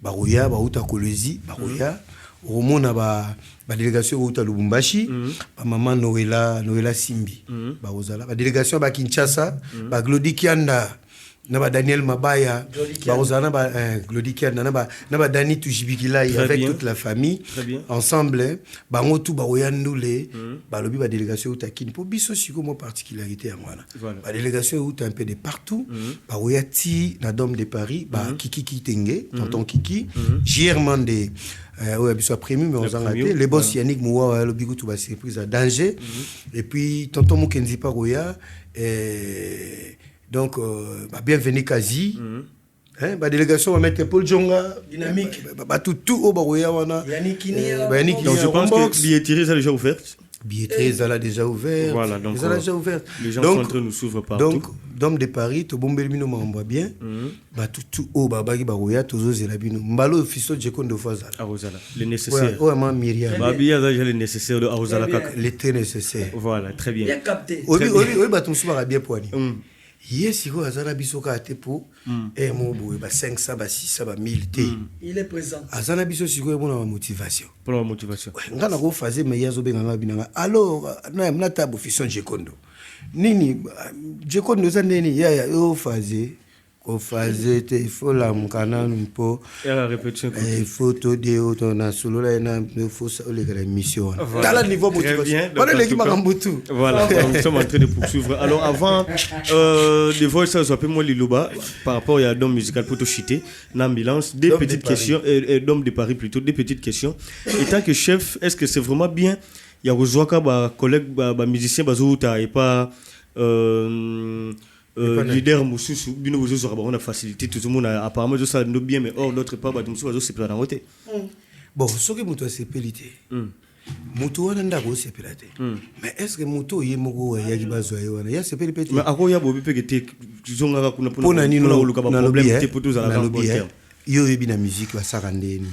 ba roya ba route Kolwezi ba roya o mona ba délégation route Lubumbashi ba maman Noëlla Simbi ba ozala ba délégation ba Kinshasa ba Glody Kianda na ba Daniel Mabaya ba ozala ba Glody Kianda na ba Dani Tujibikila avec bien. toute la famille Bien. ensemble ba ngotu ba oyandule ba lobi ba délégation route Kini pour biso siko mo particularité ya mwana Voilà. ba délégation route un peu de partout ba oyati na Dôme de Paris ba Kiki Kitenge tonton Kiki JR Mandé ouais, biso premier mais on s'en a les boss Yannick Mouwa le bigo tout ba surprise à danger et puis tonton Mukenzi Paroya donc bienvenue Kazi ba délégation va mettre Paul Djonga Dynamique. ba tout au Baroya wana Yannick Kinia. ba Yannick Donc je pense que billetterie ça déjà ouverte. billetterie ça l'a déjà ouvert Voilà, donc, ça l'a déjà ouvert Les gens sont en train de nous suivre partout. donc Dôme de Paris to bombel bino mamba bien ba tout au babaki Baroya tozo zela bino mbalo fiso Djeko de fois Arosala, le nécessaire. ouais ma Myriam Babi a déjà le nécessaire de Arosala Kaka. l'été nécessaire Voilà, très bien. Bien capté. oui ba tout souvent bien poani yes iko azana biso ka te po mo boye ba 500 ba 600 ba 1000 te Il est présent. azana biso siko mo na motivation Pour la motivation. nga na ko fazer mais yazo benga nga binanga alors na tabo fiso Djekondo nini Djekondo za nini ya yo fazer kofaze te faut la mukana mpo il faut to de auto na solo la na il faut ça les mission dans le niveau motivation voilà l'équipe Makambutu voilà nous sommes en train de poursuivre alors avant de voir ça soit peu moi Liloba par rapport à Dom musical pour te chiter l'ambulance des petites questions Dom de Paris plutôt des petites questions étant que chef est-ce que c'est vraiment bien il y a Rozoaka ba collègue ba musicien bazouta et pas leader mususu bino bozo so on a facilité tout le monde apparemment je ça no bien mais or d'autre part ba mususu bazo c'est plan côté bon ce que muto c'est pelité muto wana ndako c'est pelité mais est-ce que muto yemoko ya kibazo wana ya c'est pelité mais akoya bobi pekete zonga kuna pona oluka ba problème te pour tous à la bonne yo yebi na musique ba sakandeni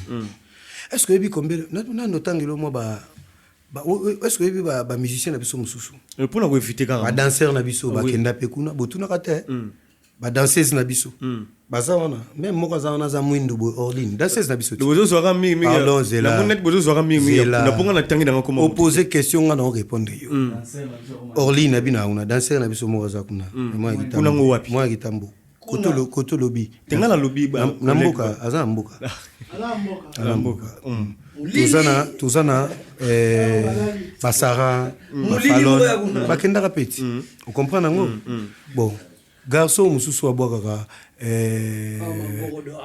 est-ce que yebi combien na notangelo mo ba est-ce que yebi ba musicien na biso mususu pour na ko éviter ka ba danseur na biso ba kenda pe kuna botuna kate ba danseuse na biso baza wana même moko za wana za mwindu bo Orline danseuse na biso bozo zora mi na monet bozo zora mi na ponga na tangi na comment poser question nga na répondre yo Orline na bina una danseur na biso moko za kuna moi gitambo koto lobi tengala lobi ba na mboka aza mboka ala mboka tuzana basara bafalon bakenda kapeti on comprend nango bon garçon mususu abwaka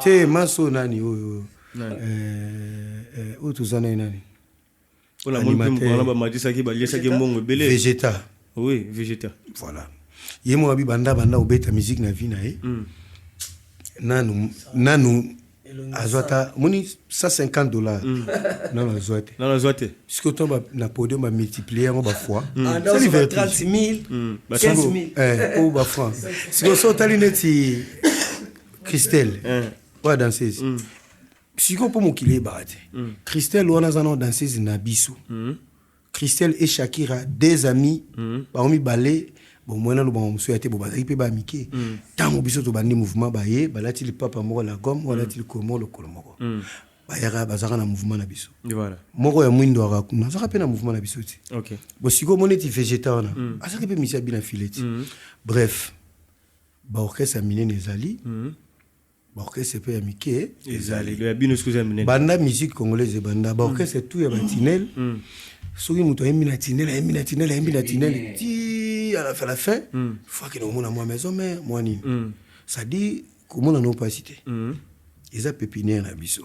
te maso nani oyo tuzana nani on a mon ba majisa ki ba liesa ki mbongo belé Vegeta oui Vegeta voilà yemo abi banda obeta musique na vie na nanu azwata moni $150 non azwate ce que toi na podium ba multiplier ngo ba fois c'est 30,000 15,000 ou ba franc ce que so tali neti Christelle wa danseuse siko po mokile barate Christelle wana zana danseuse na biso Christelle et Shakira des amis parmi balé bon moi na lo bon monsieur été bo bazaki pe ba mike tango biso to bandi mouvement ba ye balati le papa moko la gomme wala ti le komo le kolomoko ba yara bazaka na mouvement na biso voilà moko ya mwindo akuna zaka pe na mouvement na biso ti OK bo siko moneti végétal wana azaki pe misia bina fileti bref ba orchestre minene ezali ba orchestre pe ya mike ezali le bino excusez minene banda musique congolaise banda ba orchestre tout ya batinel soki muto emina tinel ti à la fin faut que nous mona moi maison mais moi ni ça dit comment on n'a pas cité ils a pépinière na biso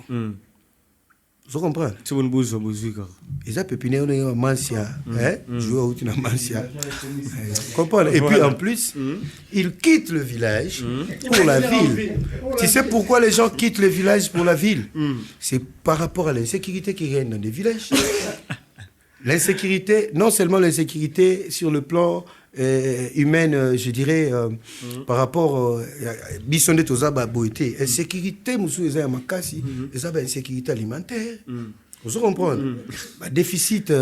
vous comprenez c'est bon bozo musique ils a pépinière na mansia jouer out na mansia comprendre et puis en plus ils quittent le village pour la ville. Tu sais pourquoi les gens quittent le village pour la ville? C'est par rapport à l'insécurité qui règne dans les villages. L'insécurité, non seulement l'insécurité sur le plan humain, je dirais, par rapport à Bissonde Tozaba Boité, insécurité, Moussou Eza Makasi, insécurité alimentaire. Vous comprenez? Déficit,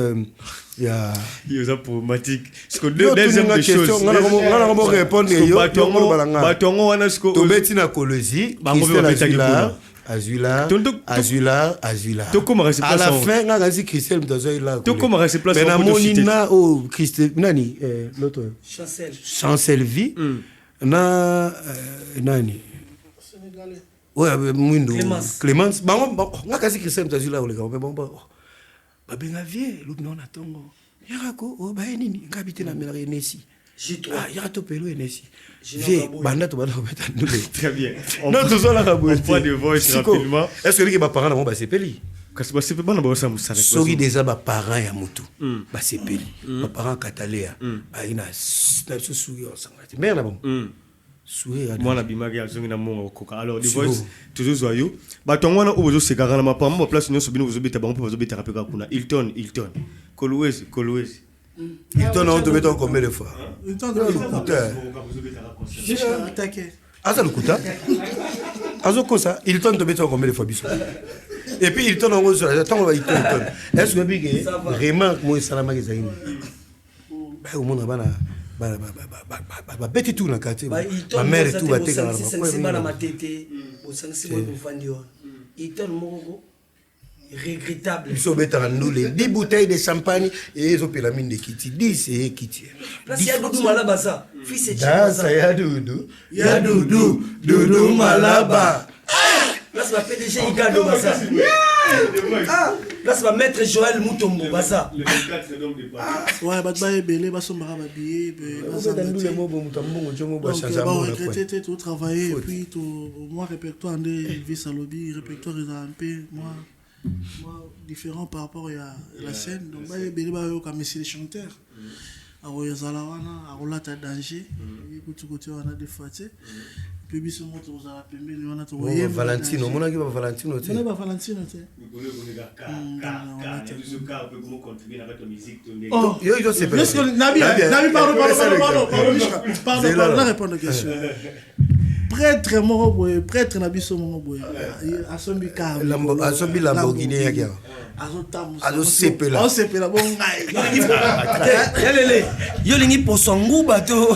il y a. Il y a problématique. Parce que deuxième des choses. On va répondre. Batongo, on a ce que. Tobeti na Kolosi, Azula. À la fin, on a dit Christelle Mtazoïla. Mais na monina au Christelle nani l'autre. Chancel vie. Na nani. Ouais, Mwindo. Clémence. Bon, on a dit Christelle Mtazoïla le gars. Bon, ba benga vie, l'autre non atongo. Yarako, oh ba nini, ngabite na mela Nesi. Ah, yarato pelo Nesi. Vie, banda to banda obeta ndule. Très bien. Non, tout ça là on prend des voix rapidement. Est-ce que les parents vont ba sepeli? Kasi ba sepeli bana ba sa musala. Soki déjà ba parents ya mutu. Ba sepeli. Ba parents katalea. Ba ina na susu yo sangati. Mais na bon. Soué moi na bimagi azongi na mongo koka. Alors des voix toujours joyeux. Ba tongo na obozo sekara na mapa mo place nyo sobino bozo beta ba mo bozo beta rapeka kuna. Hilton. Kolwezi. Hilton on te met combien de fois? Hilton t'inquiète. Asa lukuta. Azo kosa, Hilton te met combien de fois biso. Et puis Hilton on gozo, attends on va Hilton. Est-ce que big remarque moi salama ke zaini. Ba o mona bana ba beti tout na quartier. Ma mère tout va te kana. C'est bana matete, au sanksi mo fandi on. Hilton moko regrettable. Ils sont nous les 10 bouteilles de champagne et ils ont payé la mine de Kitty. 10 et Kitty. Là, il y a Doudou Malaba, ça. Fils et ça, il y a Doudou. Il y a Doudou Malaba. Là, c'est ma PDG Igado, ça. Là, c'est ma maître Joël Moutombo, ça. Le 24, c'est l'homme de Paris. Ouais, bah, belé, bah, son barab habillé. Donc, bon, retraité, tout travailler, et puis, tout, moi, répertoire, Elvis Alobi, répertoire, un peu, moi, différent par rapport à la scène. Donc, bah, belé, bah, comme les chanteurs. Alors, il y a Zalawana, à Rolata Danger, écoute, on a des fois, tu sais. Puis, il se montre aux Arabes, on a tout. Valentino, on a Valentino. On a Valentino, tu sais. Oh, je sais pas. Nabi, pardon, répondre à la question. Prêtre Moroboy, prêtre Nabiso Moroboy. Asombi Car. Asombi Lamborghini Yagia. Azo Sepela. On Sepela, bon. Yo lingi pour son goût, bateau.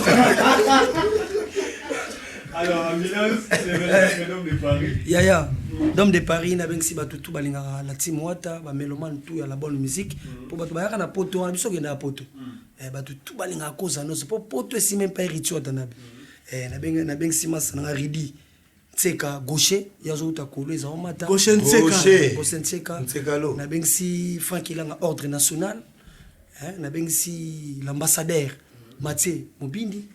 Alors, à Milan, c'est l'homme de Paris. Yaya, l'homme de Paris, n'a bien si tout balinga la team Wata, ba mélomane tout ya la bonne musique. Pour batu ba na poto, on a biso na poto. Batu tout balinga cause non, c'est pas poto si même pas héritier tanabi. Na bien si mas na ridi. Tseka gaucher, yazo ta kolo za mata. Gaucher Tseka. Na bien si Franck Ilanga ordre national. Na bien si l'ambassadeur Mathieu Mobindi,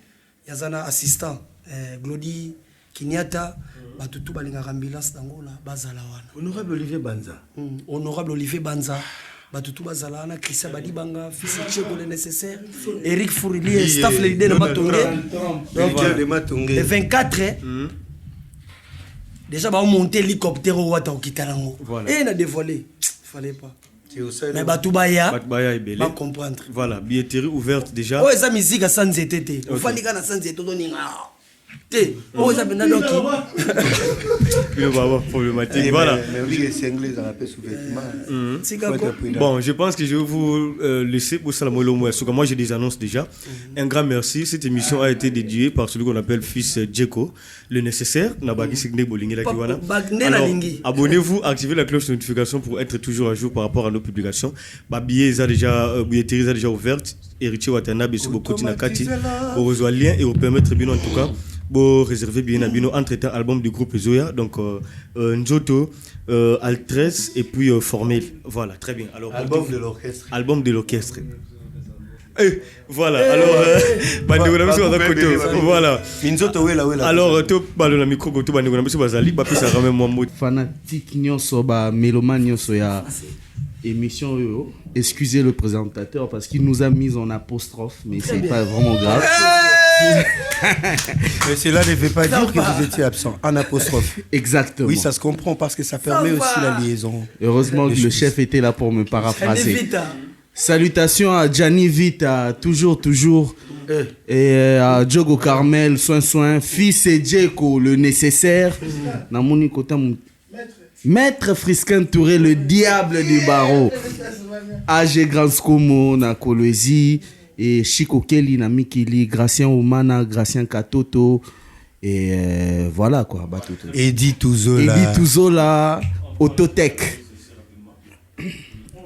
yazana assistant Glody Kinyata, batutu balinga ambulance dangola bazala wana. Honorable Olivier Banza. Honorable Olivier Banza. Batutu bazala wana Christian Badibanga, fils de Tcheko le nécessaire. Eric Fourilier, staff leader de Matongé. Le 24 déjà ba monter l'hélicoptère au Wata Okitalango. Et na dévoilé. Fallait pas. Mais Batubaya va comprendre. Voilà, billetterie ouverte déjà. Oh, esa musique à Sanzete. Il fallait qu'on a Sanzete oh, ça ben donc. Il va avoir problématique. Voilà. Mais oui, c'est anglais, ça rappelle sous-vêtements. Bon, je pense que je vais vous laisser pour ça la moelle au moins. Moi, j'ai des annonces déjà. Un grand merci. Cette émission a été dédiée par celui qu'on appelle Fils Djeko, le nécessaire. Alors, abonnez-vous, activez la cloche de notification pour être toujours à jour par rapport à nos publications. Billetterie est déjà ouverte. Héritier Watanabe, beaucoup de Nakati. Vous rejoignez le lien et vous permettre bien en tout cas. Bon, réservez bien à Bino entre-temps album du groupe Zoya, donc Njoto, Altres et puis Formel. Voilà, très bien. Alors, album de l'orchestre. Album de l'orchestre. Voilà, alors voilà. Alors to balona micro go to bandeko na biso bazali ba pesa quand même moi fanatique nyonso ba mélomane nyonso ya émission yo. Excusez le présentateur parce qu'il nous a mis en apostrophe, mais c'est pas vraiment grave. Mais cela ne veut pas dire que vous étiez absent. En apostrophe. Exactement. Oui, ça se comprend parce que ça permet aussi la liaison. Heureusement que le chef était là pour me paraphraser. Salutations à Gianni Vita, toujours. Et à Diogo Carmel, soin, fils et Djeko, le nécessaire. Namoni Kotam. Maître Friskin Touré, le diable du barreau. AG Grand Skomo, na Kolwezi. Et Chico Kelly, na Mikili, Gracien Omana, Gracien Katoto. Et voilà quoi. Eddie Touzola. Autotech.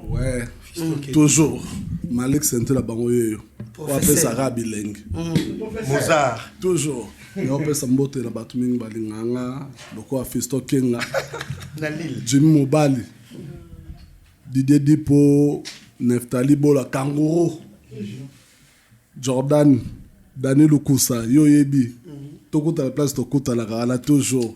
Ouais. Toujours. Malik Sente la bangoyo. On appelle ça Rabileng. Mozart. Toujours. Et on appelle ça Mbote la Batuming Balinganga. Boko a Fisto Kenga. Jimmy Mobali. Didier Dipo. Neftali Bola Kangourou. Jordan. Daniel Okusa. Yoyebi. Tokuta la place Tokuta la Gala. Toujours.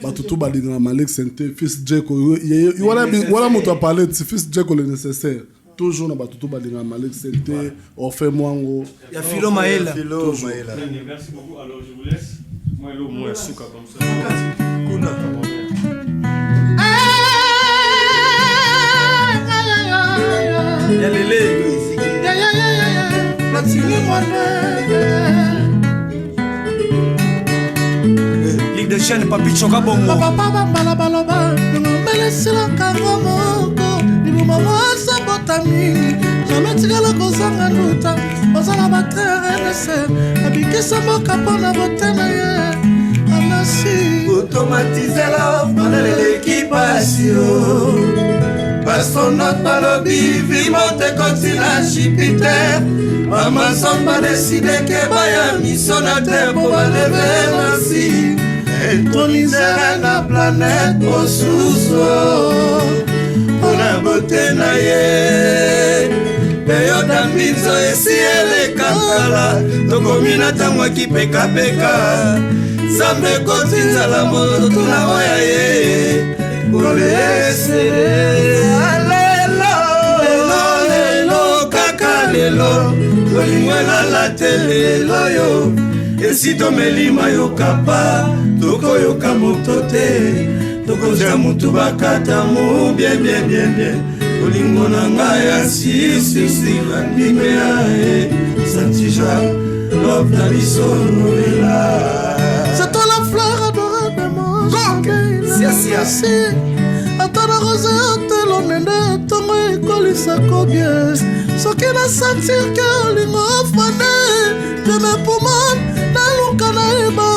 Batutu Balinganga. Malik Sente. Fils Djeko. Voilà mon parler de fils Djeko le nécessaire. Toujours na batutu balinga Malik Sente, Orfe Mwango. Il y a Philo Maëla. Merci beaucoup. Alors je vous laisse. Moi l'eau moins souka comme ça. Il y a Lélé. Ligue de chaîne Papi Choka Bongo. Jamais tigala kozanga nduta ozala batere nese abikisa mboka mpona botema ye anasi automatisela panelele kipasio bastronaute balobi vimote koti na Jupiter bamason badeside ke baya miso na terre po baleve nasi intronisere na planète mosusu mpona bote na ye peyoda mbinzo esi elekakala tokomi na ntango akipekapeka Zambe koti nzala moto na oya ye Olese Lelo Lelo Lelo Kaka lelo Olimwela la telelo yo Esito melima yo kapa Toko yo kamotote Toko za mutu bakata mu Bien bien bien bien Olingo na ngaya si Vandime ya Santija Love na biso novela c'est toi la fleur adorée de mon cœur. Attends la rose te l'onende tongo ekolisako bien. Soki na sentir que olingo afane je me poumon na luka na eba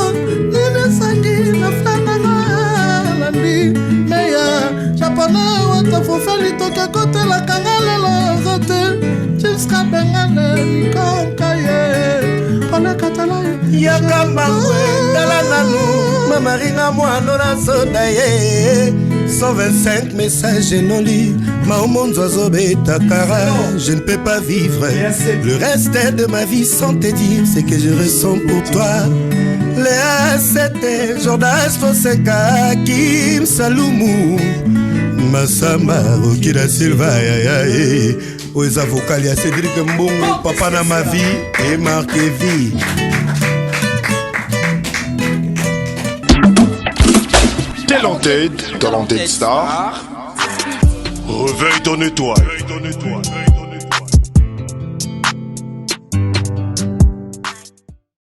nini sangi na flananga landi meya japonais wata fofeli toke kote la kangalelo zote jiska bengale nikonkaye pole katalaye yakambangwe dala nanu mamaringa mwano na soda ye 125 messages non lus maomonzo azobeta kara je ne peux pas vivre le reste de ma vie sans te dire ce que je ressens pour toi Léa c'était Jordas Fonseca Kim Salumu Masamba Okida Silva yayaye aux avocats ya Cédric Mbongo papa na ma vie et marqué vie. Talented Star. Réveille ton étoile.